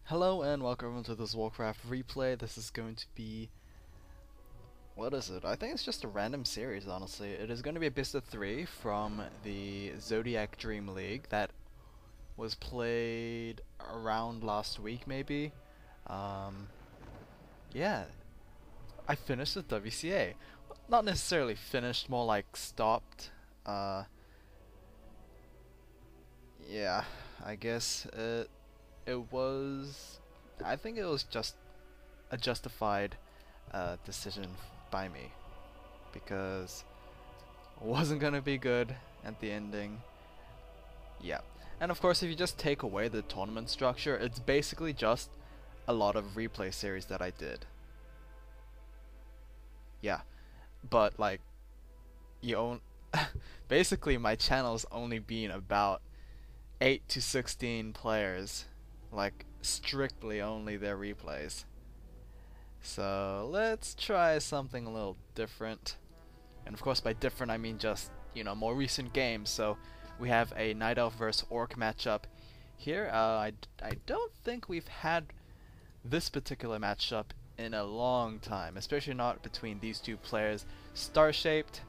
Hello and welcome to this Warcraft replay. This is going to be... what is it? I think it's just a random series, honestly. It is going to be a best of 3 from the Zodiac Dream League that was played around last week, maybe. Yeah, I finished with WCA. Not necessarily finished, more like stopped. Yeah, I guess it was... I think it was just a justified decision by me, because it wasn't gonna be good at the ending. Yeah, and of course if you just take away the tournament structure, it's basically just a lot of replay series that I did. Yeah, but like, you own basically my channel's only been about 8 to 16 players, like strictly only their replays. So let's try something a little different. And of course by different I mean just, more recent games. So we have a Night Elf vs Orc matchup here. I don't think we've had this particular matchup in a long time, especially not between these two players. Starshaped,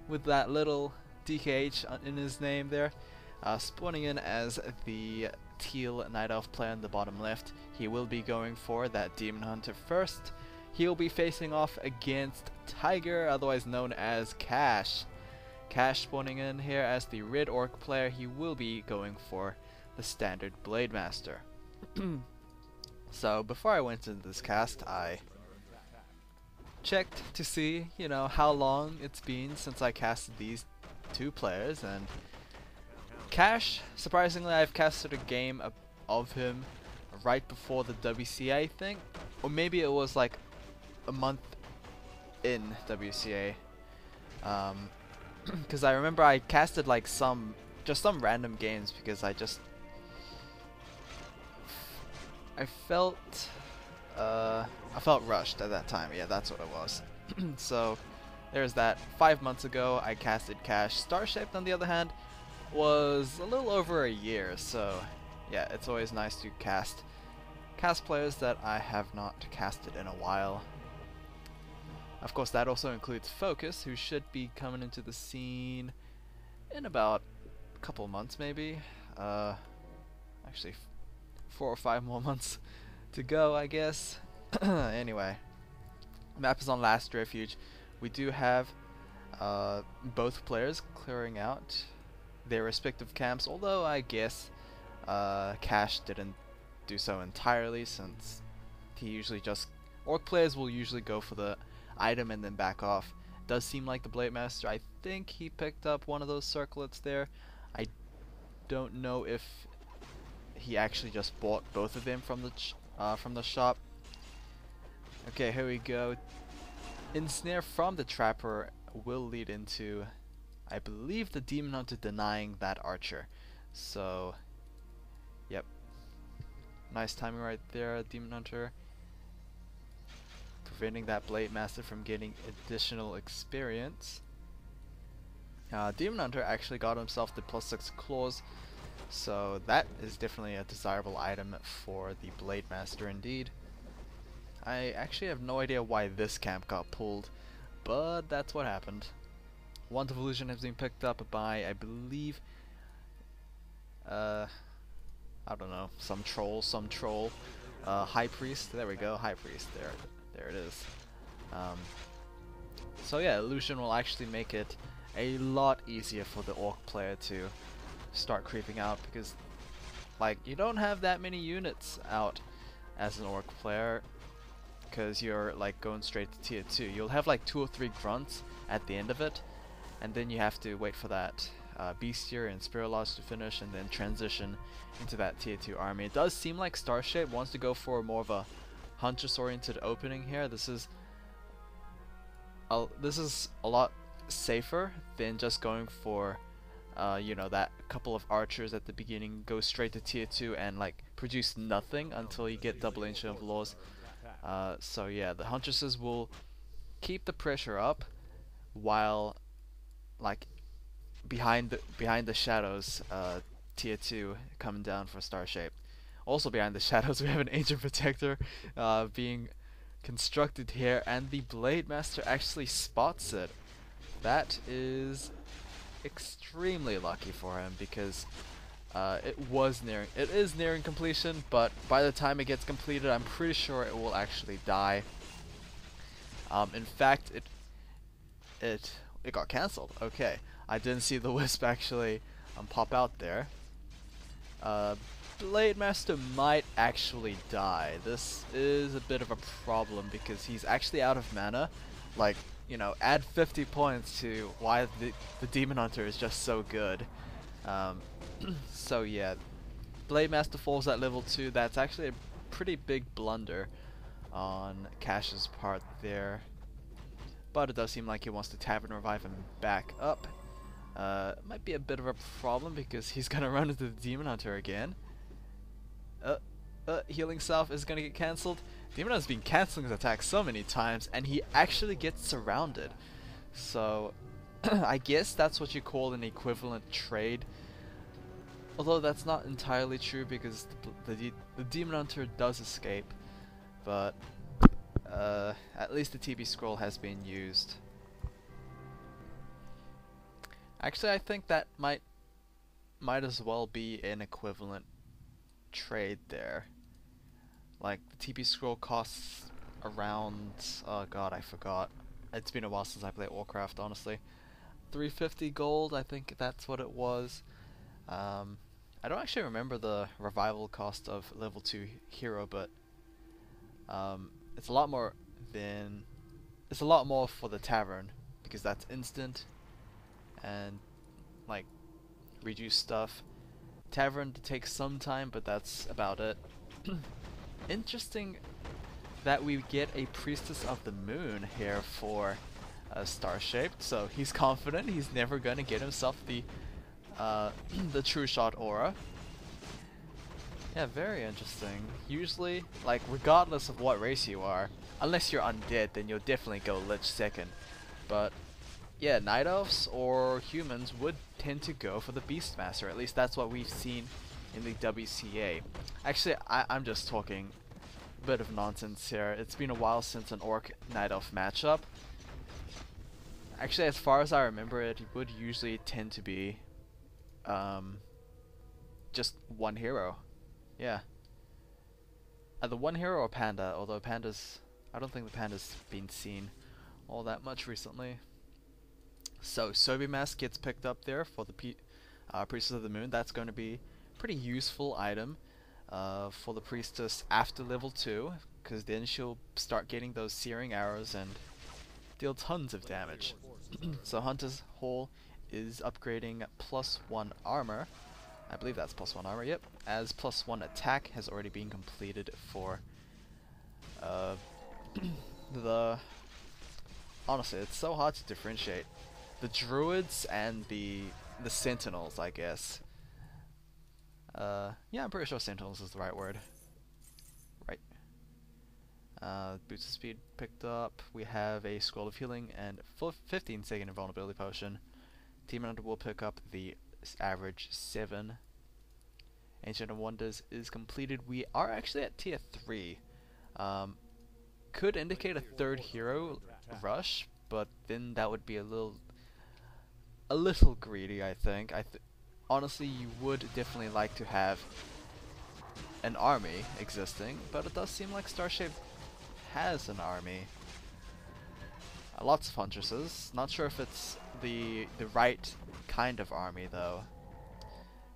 with that little DKH in his name there, spawning in as the teal Night Elf player in the bottom left. He will be going for that Demon Hunter first. He'll be facing off against Tiger, otherwise known as Cash. Cash spawning in here as the Red Orc player. He will be going for the standard Blade Master. So before I went into this cast, I checked to see, how long it's been since I casted these two players, and Cash, surprisingly, I've casted a game of him right before the WCA, I think, or maybe it was like a month in WCA, because I remember I casted like some random games because I felt rushed at that time. Yeah, that's what it was. So there's that. 5 months ago I casted Cash. Starshaped, on the other hand, was a little over a year, so yeah, it's always nice to cast players that I have not casted in a while. Of course, that also includes Focus, who should be coming into the scene in about a couple months, maybe. Actually, 4 or 5 more months to go, I guess. Anyway, map is on Last Refuge. We do have both players clearing out their respective camps, although I guess Cash didn't do so entirely, since he usually just... Orc players will usually go for the item and then back off. Does seem like the Blade Master, I think he picked up one of those circlets there. I don't know if he actually just bought both of them from the shop. Okay, here we go. Ensnare from the Trapper will lead into, I believe, the Demon Hunter denying that Archer. So, yep. Nice timing right there, Demon Hunter. Preventing that Blade Master from getting additional experience. Demon Hunter actually got himself the +6 claws, so that is definitely a desirable item for the Blade Master indeed. I actually have no idea why this camp got pulled, but that's what happened. Wand of Illusion has been picked up by, I believe, I don't know, some troll, High Priest. There we go, High Priest. There it is. So yeah, Illusion will actually make it a lot easier for the Orc player to start creeping out, because like, you don't have that many units out as an Orc player, because you're like going straight to tier 2. You'll have like 2 or 3 grunts at the end of it, and then you have to wait for that Bestiary and Spirit Lodge to finish, and then transition into that tier 2 army. It does seem like Starshaped wants to go for more of a Huntress oriented opening here. This is a lot safer than just going for that couple of archers at the beginning, go straight to tier 2 and like produce nothing until you get double Ancient of Laws. So yeah, the Huntresses will keep the pressure up while like behind the shadows, tier 2 coming down for Starshaped. Also behind the shadows, we have an Ancient Protector being constructed here, and the Blade Master actually spots it. That is extremely lucky for him, because it is nearing completion, but by the time it gets completed, I'm pretty sure it will actually die. In fact, it got cancelled. Okay, I didn't see the Wisp actually pop out there. Blade Master might actually die. This is a bit of a problem because he's actually out of mana. Like, you know, add 50 points to why the Demon Hunter is just so good. So yeah, Blade Master falls at level 2. That's actually a pretty big blunder on Cash's part there. But it does seem like he wants to Tavern Revive him back up. Might be a bit of a problem because he's gonna run into the Demon Hunter again. Healing Salve is gonna get cancelled. Demon Hunter's been cancelling his attacks so many times, and he actually gets surrounded. So, I guess that's what you call an equivalent trade. Although that's not entirely true because the Demon Hunter does escape. But, at least the TB scroll has been used. Actually, I think that might as well be an equivalent trade there. Like, the TB scroll costs around, oh god, I forgot. It's been a while since I played Warcraft, honestly. 350 gold, I think that's what it was. I don't actually remember the revival cost of level 2 hero, but it's a lot more for the tavern, because that's instant and like reduce stuff. Tavern takes some time, but that's about it. Interesting that we get a Priestess of the Moon here for Starshaped, so he's confident he's never gonna get himself the True Shot aura. Yeah, very interesting. Usually, like, regardless of what race you are, unless you're undead, then you'll definitely go Lich second. But yeah, Night Elves or humans would tend to go for the Beastmaster. At least that's what we've seen in the WCA. Actually, I'm just talking a bit of nonsense here. It's been a while since an Orc Night Elf matchup. Actually, as far as I remember it would usually tend to be just one hero. Yeah. Either one hero or Panda, although I don't think the Panda's been seen all that much recently. So, Sobi Mask gets picked up there for the Priestess of the Moon. That's going to be a pretty useful item for the Priestess after level 2, because then she'll start getting those searing arrows and deal tons of damage. So Hunter's Hall is upgrading +1 armor. I believe that's +1 armor, yep. As +1 attack has already been completed for honestly, it's so hard to differentiate the druids and the sentinels, I guess. Yeah, I'm pretty sure sentinels is the right word. Right. Boots of speed picked up. We have a scroll of healing and 15-second invulnerability potion. Demon Hunter will pick up the average 7. Ancient of Wonders is completed. We are actually at tier 3. Could indicate a third hero rush, but then that would be a little greedy, I think. Honestly, you would definitely like to have an army existing, but it does seem like Starshaped has an army. Lots of Huntresses. Not sure if it's the right kind of army, though.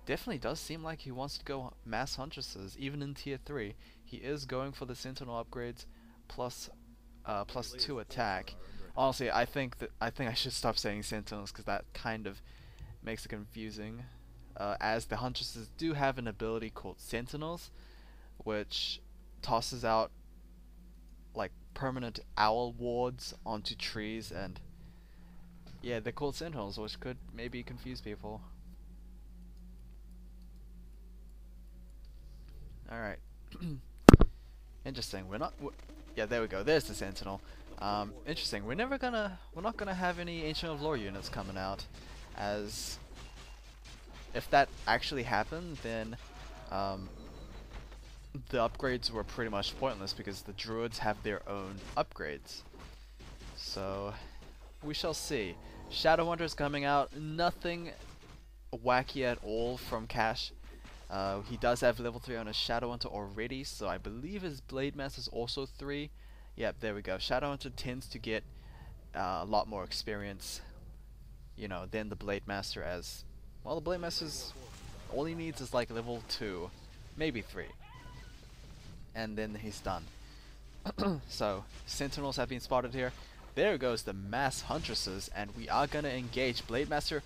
Definitely does seem like he wants to go mass Huntresses, even in tier 3. He is going for the Sentinel upgrades plus +2 attack. Honestly, I think I should stop saying Sentinels, because that kind of makes it confusing. As the Huntresses do have an ability called Sentinels, which tosses out like permanent owl wards onto trees, and yeah, they're called Sentinels, which could maybe confuse people. Alright. Interesting. Yeah, there we go. There's the Sentinel. Interesting. We're not gonna have any Ancient of Lore units coming out, as if that actually happened, then the upgrades were pretty much pointless because the druids have their own upgrades. So we shall see. Shadowhunter's coming out, nothing wacky at all from Cash. He does have level 3 on his Shadowhunter already, so I believe his Blade Master is also 3. Yep, there we go. Shadowhunter tends to get a lot more experience, you know, than the Blade Master, as well. The Blade Master's all he needs is like level 2, maybe 3, and then he's done. So Sentinels have been spotted here. There goes the mass Huntresses, and we are gonna engage. Blade Master,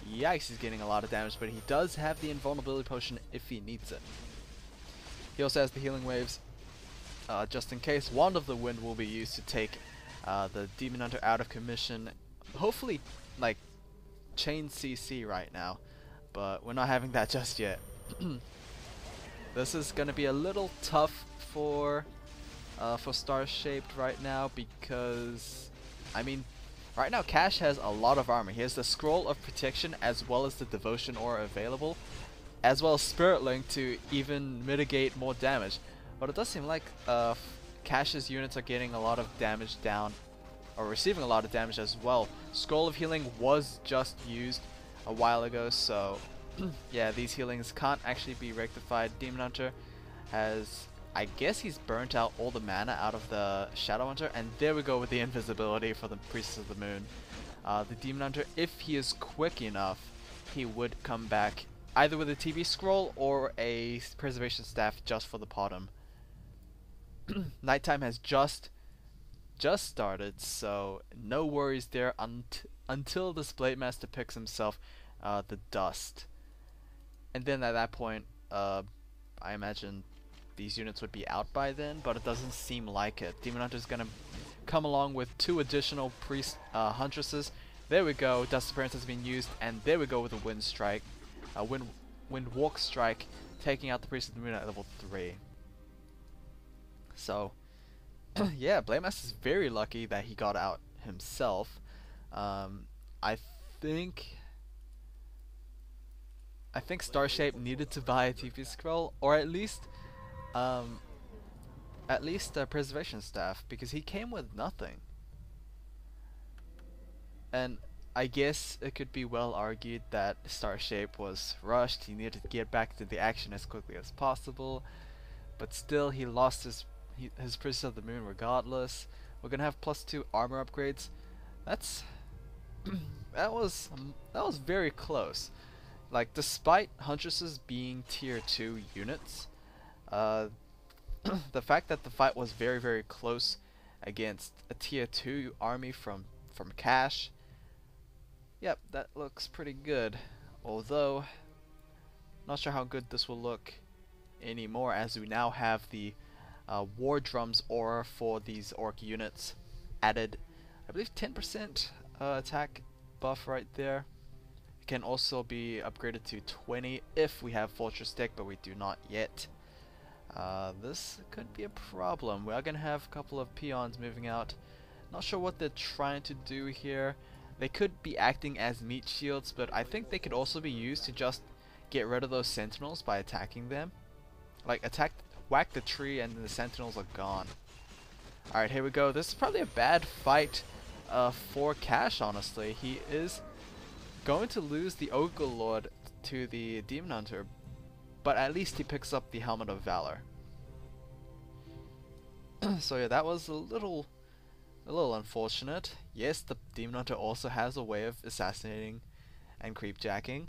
yikes, he's getting a lot of damage, but he does have the invulnerability potion if he needs it. He also has the healing waves, just in case. Wand of the Wind will be used to take the Demon Hunter out of commission. Hopefully, like, chain CC right now, but we're not having that just yet. This is gonna be a little tough for Starshaped right now, because I mean, right now Cash has a lot of armor. He has the Scroll of Protection as well as the Devotion Aura available, as well as Spirit Link to even mitigate more damage. But it does seem like Cash's units are getting a lot of damage down, or receiving a lot of damage as well. Scroll of Healing was just used a while ago, so yeah, these healings can't actually be rectified. Demon Hunter has, I guess he's burnt out all the mana out of the Shadowhunter, and there we go with the invisibility for the Priestess of the Moon. The Demon Hunter, if he is quick enough, he would come back either with a TV scroll or a Preservation Staff just for the bottom. Nighttime has just started, so no worries there until this Blade Master picks himself the dust. And then at that point, I imagine these units would be out by then, but it doesn't seem like it. Demon Hunter's gonna come along with 2 additional Priest Huntresses. There we go, Dust Appearance has been used, and there we go with a Wind Strike. Wind Walk Strike, taking out the Priest of the Moon at level 3. So, yeah, Blade Master's very lucky that he got out himself. I think Starshaped needed to buy a TP scroll, or at least a Preservation Staff, because he came with nothing. And I guess it could be well argued that Starshaped was rushed. He needed to get back to the action as quickly as possible, but still he lost his Princess of the Moon regardless. We're gonna have +2 armor upgrades. That's that was very close. Like, despite Huntresses being tier 2 units, the fact that the fight was very, very close against a tier 2 army from Cash, yep, that looks pretty good. Although, not sure how good this will look anymore, as we now have the War Drums aura for these Orc units added. I believe 10% attack buff right there. It can also be upgraded to 20 if we have Fortress Deck, but we do not yet. This could be a problem. We are going to have a couple of peons moving out. Not sure what they're trying to do here. They could be acting as meat shields, but I think they could also be used to just get rid of those sentinels by attacking them. Like, whack the tree and the sentinels are gone. Alright, here we go. This is probably a bad fight for Cash, honestly. He is going to lose the Ogre Lord to the Demon Hunter, but at least he picks up the Helmet of Valor. So yeah, that was a little unfortunate. Yes, the Demon Hunter also has a way of assassinating and creepjacking,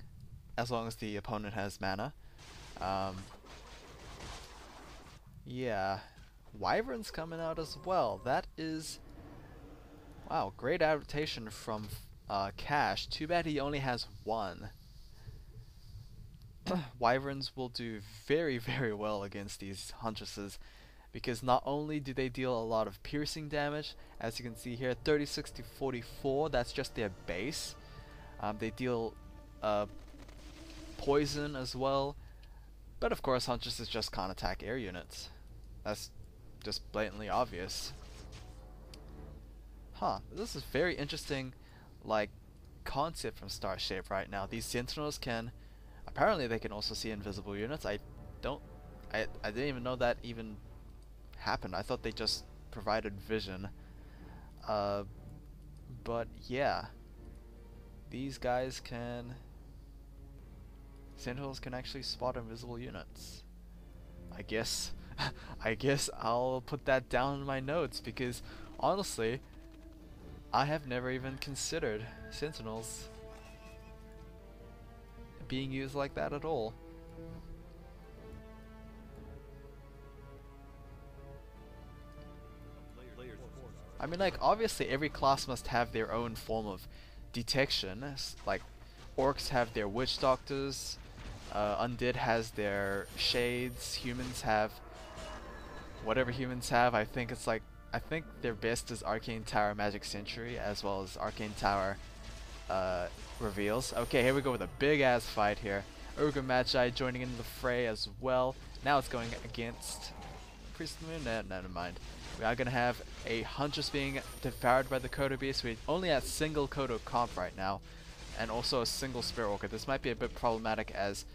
as long as the opponent has mana. Yeah, Wyvern's coming out as well. That is, wow, great adaptation from Cash. Too bad he only has 1. Wyverns will do very, very well against these Huntresses, because not only do they deal a lot of piercing damage, as you can see here, 36 to 44, that's just their base. They deal poison as well, but of course Huntresses just can't attack air units. That's just blatantly obvious. Huh, this is very interesting, like, concept from Starshaped right now. These Sentinels can, apparently they can also see invisible units. I I didn't even know that even happened. I thought they just provided vision. Uh, but yeah, these guys can... Sentinels can actually spot invisible units. I guess I guess I'll put that down in my notes, because honestly, I have never even considered Sentinels being used like that at all. I mean, like, obviously every class must have their own form of detection. Like, orcs have their witch doctors, undead has their shades, humans have whatever humans have. I think it's like, I think their best is Arcane Tower Magic Sentry, as well as Arcane Tower reveals. Okay, here we go with a big ass fight here. Ogre Magi joining into the fray as well. Now it's going against Priest of the Moon. Nah, never mind. We are going to have a Huntress being devoured by the Kodo Beast. We're only at single Kodo comp right now, and also a single Spirit Walker. This might be a bit problematic, as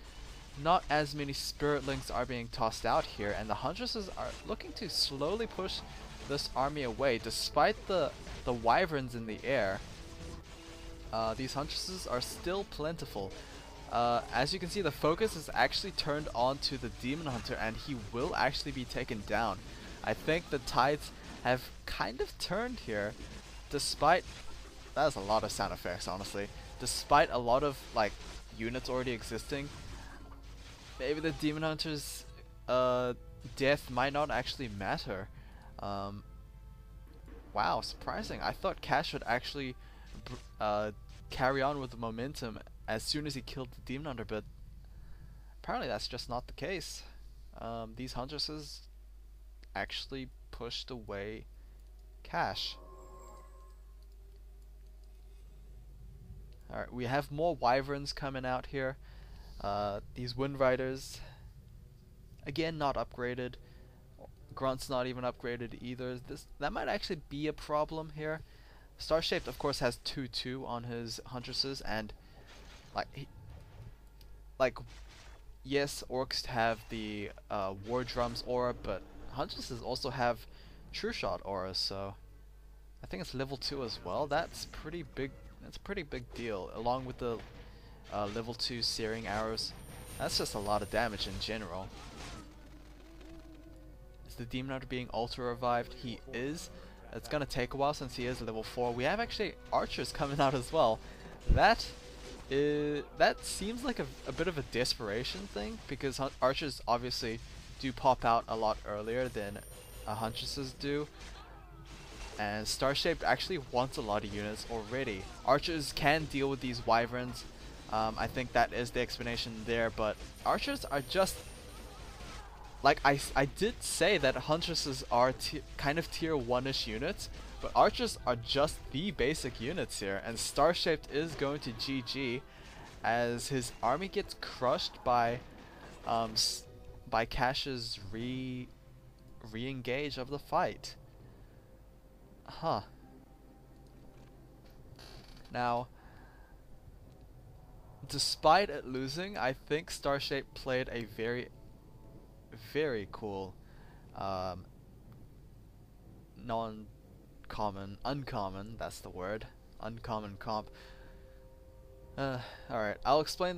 not as many Spirit Links are being tossed out here, and the Huntresses are looking to slowly push this army away. Despite the Wyverns in the air, these Huntresses are still plentiful. As you can see, the focus is actually turned on to the Demon Hunter, and he will actually be taken down. I think the tides have kind of turned here, despite... That is a lot of sound effects, honestly. Despite a lot of, like, units already existing, maybe the Demon Hunter's death might not actually matter. Wow, surprising. I thought Cash would actually carry on with the momentum as soon as he killed the Demon Hunter, but apparently that's just not the case. These Huntresses actually pushed away Cash. Alright, we have more Wyverns coming out here. These Wind Riders, again, not upgraded. Grunt's not even upgraded either. That might actually be a problem here. Starshaped, of course, has 2/2 on his Huntresses, and yes, Orcs have the War Drums aura, but Huntresses also have True Shot aura, so I think it's level 2 as well. That's pretty big. That's a pretty big deal, along with the level 2 Searing Arrows. That's just a lot of damage in general. Is the Demon Hunter being Ultra Revived? He is. It's gonna take a while since he is level 4. We have actually Archers coming out as well. That seems like a bit of a desperation thing, because Archers obviously do pop out a lot earlier than Huntresses do. And Starshaped actually wants a lot of units already. Archers can deal with these Wyverns. I think that is the explanation there, but Archers are just... Like, I did say that Huntresses are kind of tier 1-ish units, but Archers are just the basic units here, and Starshaped is going to GG as his army gets crushed by Cash's re-engage of the fight. Huh. Now, despite it losing, I think Starshaped played a very, very cool, uncommon, that's the word, uncommon comp. Alright, I'll explain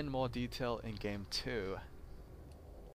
more detail in game 2.